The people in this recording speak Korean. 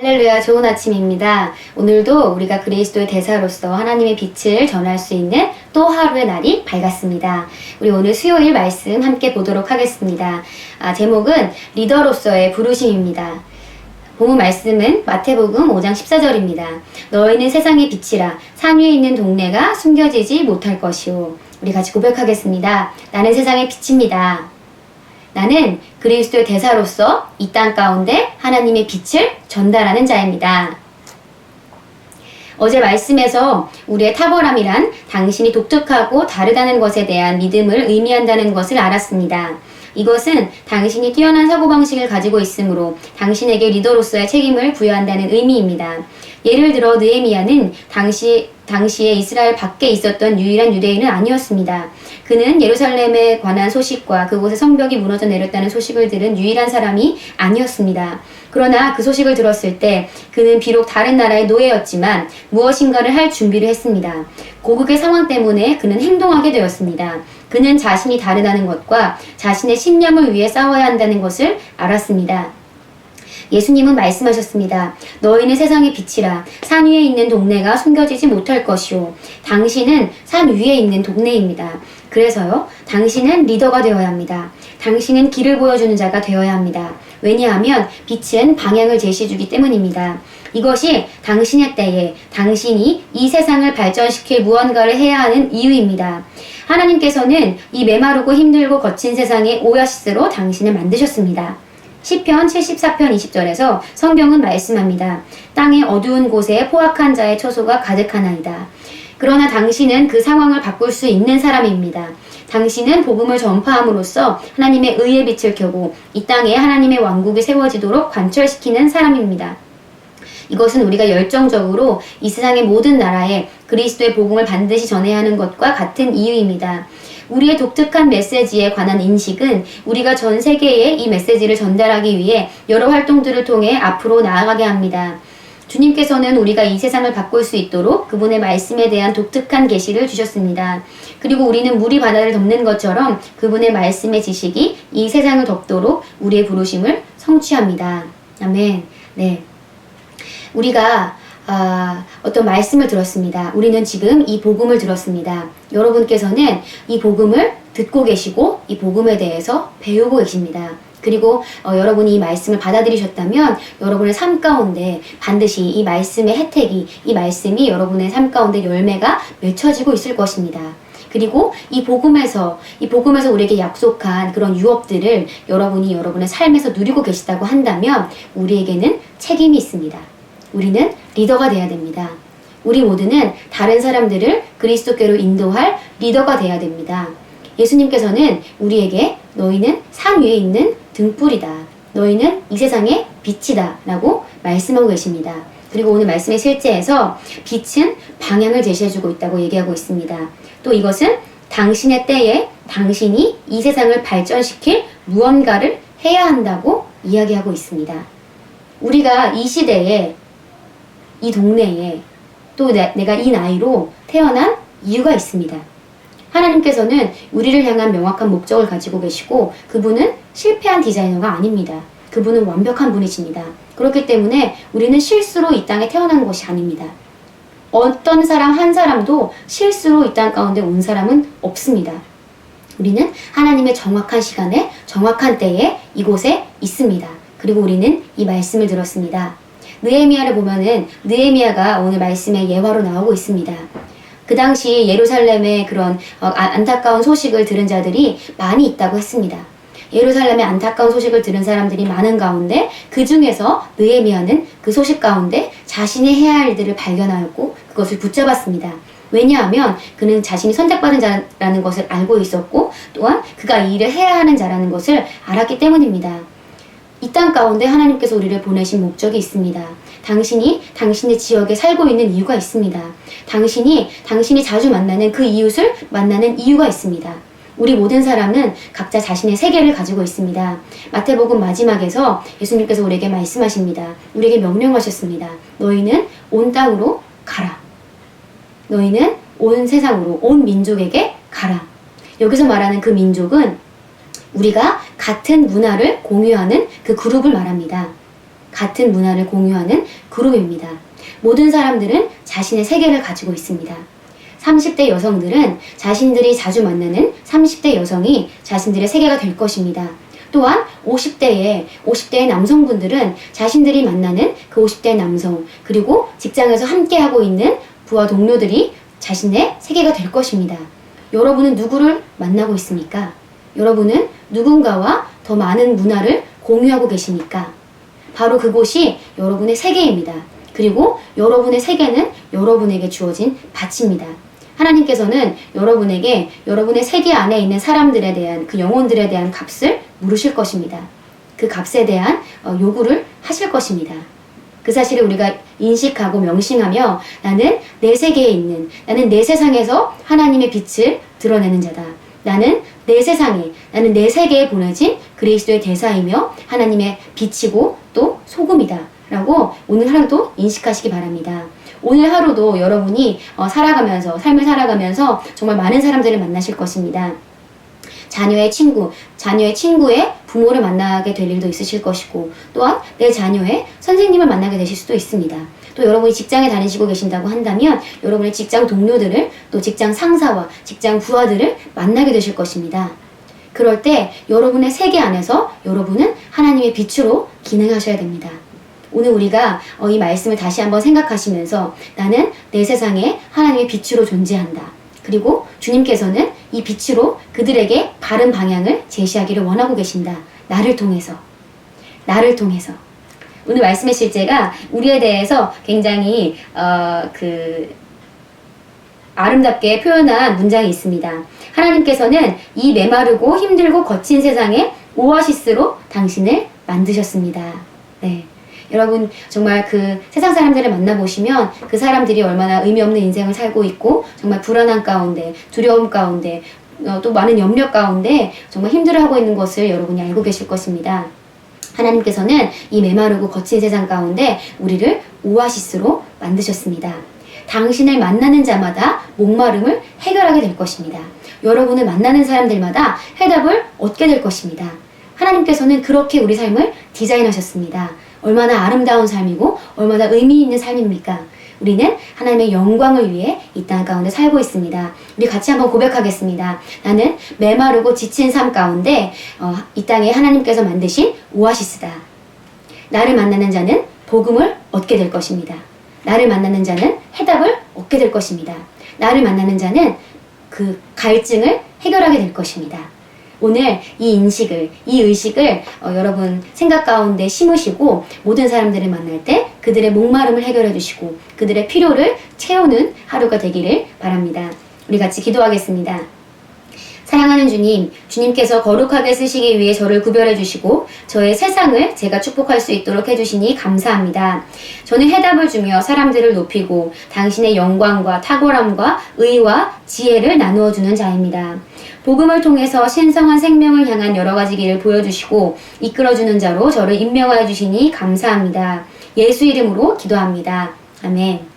할렐루야, 좋은 아침입니다. 오늘도 우리가 그리스도의 대사로서 하나님의 빛을 전할 수 있는 또 하루의 날이 밝았습니다. 우리 오늘 수요일 말씀 함께 보도록 하겠습니다. 제목은 리더로서의 부르심입니다. 본문 말씀은 마태복음 5장 14절입니다. 너희는 세상의 빛이라 산 위에 있는 동네가 숨겨지지 못할 것이오. 우리 같이 고백하겠습니다. 나는 세상의 빛입니다. 나는 그리스도의 대사로서 이 땅 가운데 하나님의 빛을 전달하는 자입니다. 어제 말씀에서 우리의 탁월함이란 당신이 독특하고 다르다는 것에 대한 믿음을 의미한다는 것을 알았습니다. 이것은 당신이 뛰어난 사고방식을 가지고 있으므로 당신에게 리더로서의 책임을 부여한다는 의미입니다. 예를 들어 느헤미야는 당시에 이스라엘 밖에 있었던 유일한 유대인은 아니었습니다. 그는 예루살렘에 관한 소식과 그곳에 성벽이 무너져 내렸다는 소식을 들은 유일한 사람이 아니었습니다. 그러나 그 소식을 들었을 때 그는 비록 다른 나라의 노예였지만 무엇인가를 할 준비를 했습니다. 고국의 상황 때문에 그는 행동하게 되었습니다. 그는 자신이 다르다는 것과 자신의 신념을 위해 싸워야 한다는 것을 알았습니다. 예수님은 말씀하셨습니다. 너희는 세상의 빛이라 산 위에 있는 동네가 숨겨지지 못할 것이오. 당신은 산 위에 있는 동네입니다. 그래서요, 당신은 리더가 되어야 합니다. 당신은 길을 보여주는 자가 되어야 합니다. 왜냐하면 빛은 방향을 제시해주기 때문입니다. 이것이 당신의 때에 당신이 이 세상을 발전시킬 무언가를 해야 하는 이유입니다. 하나님께서는 이 메마르고 힘들고 거친 세상의 오아시스로 당신을 만드셨습니다. 시편 74편 20절에서 성경은 말씀합니다. 땅의 어두운 곳에 포악한 자의 처소가 가득하나이다. 그러나 당신은 그 상황을 바꿀 수 있는 사람입니다. 당신은 복음을 전파함으로써 하나님의 의의 빛을 켜고 이 땅에 하나님의 왕국이 세워지도록 관철시키는 사람입니다. 이것은 우리가 열정적으로 이 세상의 모든 나라에 그리스도의 복음을 반드시 전해야 하는 것과 같은 이유입니다. 우리의 독특한 메시지에 관한 인식은 우리가 전 세계에 이 메시지를 전달하기 위해 여러 활동들을 통해 앞으로 나아가게 합니다. 주님께서는 우리가 이 세상을 바꿀 수 있도록 그분의 말씀에 대한 독특한 계시를 주셨습니다. 그리고 우리는 물이 바다를 덮는 것처럼 그분의 말씀의 지식이 이 세상을 덮도록 우리의 부르심을 성취합니다. 아멘. 네. 우리가 어떤 말씀을 들었습니다. 우리는 지금 이 복음을 들었습니다. 여러분께서는 이 복음을 듣고 계시고 이 복음에 대해서 배우고 계십니다. 그리고 여러분이 이 말씀을 받아들이셨다면 여러분의 삶 가운데 반드시 이 말씀의 혜택이, 이 말씀이 여러분의 삶 가운데 열매가 맺혀지고 있을 것입니다. 그리고 이 복음에서 우리에게 약속한 그런 유업들을 여러분이 여러분의 삶에서 누리고 계시다고 한다면 우리에게는 책임이 있습니다. 우리는 리더가 돼야 됩니다. 우리 모두는 다른 사람들을 그리스도께로 인도할 리더가 돼야 됩니다. 예수님께서는 우리에게 너희는 산 위에 있는 등불이다. 너희는 이 세상의 빛이다. 라고 말씀하고 계십니다. 그리고 오늘 말씀의 실제에서 빛은 방향을 제시해주고 있다고 얘기하고 있습니다. 또 이것은 당신의 때에 당신이 이 세상을 발전시킬 무언가를 해야 한다고 이야기하고 있습니다. 우리가 이 시대에 이 동네에 또 내가 이 나이로 태어난 이유가 있습니다. 하나님께서는 우리를 향한 명확한 목적을 가지고 계시고 그분은 실패한 디자이너가 아닙니다. 그분은 완벽한 분이십니다. 그렇기 때문에 우리는 실수로 이 땅에 태어난 것이 아닙니다. 어떤 사람 한 사람도 실수로 이 땅 가운데 온 사람은 없습니다. 우리는 하나님의 정확한 시간에 정확한 때에 이곳에 있습니다. 그리고 우리는 이 말씀을 들었습니다. 느헤미야를 보면은 느헤미야가 오늘 말씀의 예화로 나오고 있습니다. 그 당시 예루살렘의 그런 안타까운 소식을 들은 자들이 많이 있다고 했습니다. 예루살렘의 안타까운 소식을 들은 사람들이 많은 가운데 그 중에서 느헤미야는 그 소식 가운데 자신이 해야 할 일들을 발견하였고 그것을 붙잡았습니다. 왜냐하면 그는 자신이 선택받은 자라는 것을 알고 있었고 또한 그가 이 일을 해야 하는 자라는 것을 알았기 때문입니다. 이 땅 가운데 하나님께서 우리를 보내신 목적이 있습니다. 당신이 당신의 지역에 살고 있는 이유가 있습니다. 당신이 자주 만나는 그 이웃을 만나는 이유가 있습니다. 우리 모든 사람은 각자 자신의 세계를 가지고 있습니다. 마태복음 마지막에서 예수님께서 우리에게 말씀하십니다. 우리에게 명령하셨습니다. 너희는 온 땅으로 가라. 너희는 온 세상으로, 온 민족에게 가라. 여기서 말하는 그 민족은 우리가 같은 문화를 공유하는 그 그룹을 말합니다. 같은 문화를 공유하는 그룹입니다. 모든 사람들은 자신의 세계를 가지고 있습니다. 30대 여성들은 자신들이 자주 만나는 30대 여성이 자신들의 세계가 될 것입니다. 또한 50대의 남성분들은 자신들이 만나는 그 50대의 남성, 그리고 직장에서 함께하고 있는 부하 동료들이 자신의 세계가 될 것입니다. 여러분은 누구를 만나고 있습니까? 여러분은 누군가와 더 많은 문화를 공유하고 계십니까? 바로 그곳이 여러분의 세계입니다. 그리고 여러분의 세계는 여러분에게 주어진 밭입니다. 하나님께서는 여러분에게 여러분의 세계 안에 있는 사람들에 대한, 그 영혼들에 대한 값을 물으실 것입니다. 그 값에 대한 요구를 하실 것입니다. 그 사실을 우리가 인식하고 명심하며 나는 내 세계에 있는, 나는 내 세상에서 하나님의 빛을 드러내는 자다. 나는 내 세상에, 나는 내 세계에 보내진 그리스도의 대사이며 하나님의 빛이고 또 소금이다. 라고 오늘 하루도 인식하시기 바랍니다. 오늘 하루도 여러분이 삶을 살아가면서 정말 많은 사람들을 만나실 것입니다. 자녀의 친구의 부모를 만나게 될 일도 있으실 것이고, 또한 내 자녀의 선생님을 만나게 되실 수도 있습니다. 또 여러분이 직장에 다니시고 계신다고 한다면 여러분의 직장 동료들을, 또 직장 상사와 직장 부하들을 만나게 되실 것입니다. 그럴 때 여러분의 세계 안에서 여러분은 하나님의 빛으로 기능하셔야 됩니다. 오늘 우리가 이 말씀을 다시 한번 생각하시면서 나는 내 세상에 하나님의 빛으로 존재한다. 그리고 주님께서는 이 빛으로 그들에게 바른 방향을 제시하기를 원하고 계신다. 나를 통해서. 오늘 말씀의 실제가 우리에 대해서 굉장히 아름답게 표현한 문장이 있습니다. 하나님께서는 이 메마르고 힘들고 거친 세상에 오아시스로 당신을 만드셨습니다. 네. 여러분 정말 그 세상 사람들을 만나보시면 그 사람들이 얼마나 의미 없는 인생을 살고 있고 정말 불안한 가운데, 두려움 가운데, 또 많은 염려 가운데 정말 힘들어하고 있는 것을 여러분이 알고 계실 것입니다. 하나님께서는 이 메마르고 거친 세상 가운데 우리를 오아시스로 만드셨습니다. 당신을 만나는 자마다 목마름을 해결하게 될 것입니다. 여러분을 만나는 사람들마다 해답을 얻게 될 것입니다. 하나님께서는 그렇게 우리 삶을 디자인하셨습니다. 얼마나 아름다운 삶이고 얼마나 의미 있는 삶입니까? 우리는 하나님의 영광을 위해 이 땅 가운데 살고 있습니다. 우리 같이 한번 고백하겠습니다. 나는 메마르고 지친 삶 가운데 이 땅에 하나님께서 만드신 오아시스다. 나를 만나는 자는 복음을 얻게 될 것입니다. 나를 만나는 자는 해답을 얻게 될 것입니다. 나를 만나는 자는 그 갈증을 해결하게 될 것입니다. 오늘 이 의식을 여러분 생각 가운데 심으시고 모든 사람들을 만날 때 그들의 목마름을 해결해 주시고 그들의 필요를 채우는 하루가 되기를 바랍니다. 우리 같이 기도하겠습니다. 사랑하는 주님, 주님께서 거룩하게 쓰시기 위해 저를 구별해 주시고 저의 세상을 제가 축복할 수 있도록 해주시니 감사합니다. 저는 해답을 주며 사람들을 높이고 당신의 영광과 탁월함과 의와 지혜를 나누어 주는 자입니다. 복음을 통해서 신성한 생명을 향한 여러 가지 길을 보여주시고 이끌어주는 자로 저를 임명하여 주시니 감사합니다. 예수 이름으로 기도합니다. 아멘.